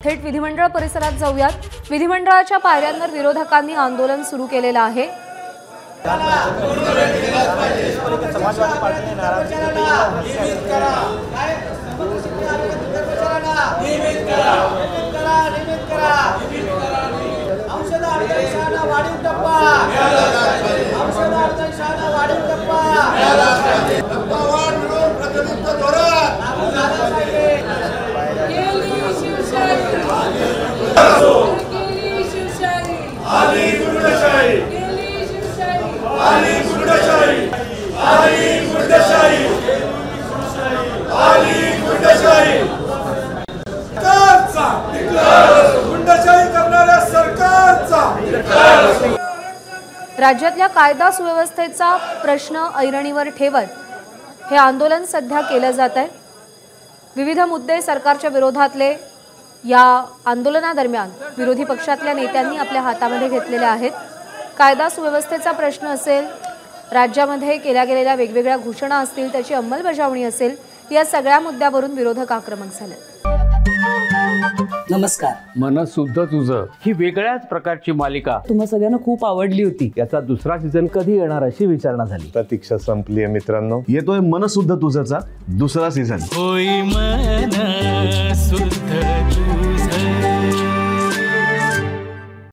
थेट विधिमंडळ परिसरात जाऊयात। विधिमंडळाच्या पायऱ्यांवर विरोधकांनी आंदोलन सुरू केलेलं आहे। राज्यातल्या कायदा सुव्यवस्थेचा प्रश्न ऐरणीवर ठेवत हे आंदोलन सध्या केलं जात आहे। विविध मुद्दे सरकारच्या विरोधातले या आंदोलनादरम्यान विरोधी पक्षातल्या नेत्यांनी आपल्या हातामध्ये घेतलेले आहेत। कायदा सुव्यवस्थेचा प्रश्न असेल, राज्यामध्ये केल्या गेलेल्या वेगवेगळ्या घोषणा असतील, त्याची अंमलबजावणी असेल, या सगळ्या मुद्द्यावरून विरोधक आक्रमक झाले। नमस्कार। मनसुद्धा तुझं ही वेगळ्याच प्रकारची मालिका तुम्हा सगळ्यांना खूप आवडली होती। याचा दुसरा सीझन कधी येणार अशी विचारणा झाली। प्रतीक्षा संपली आहे मित्रांनो, येतोय मनसुद्धा तुझाचा दुसरा सीझन। होय मनसुद्धा तुझा।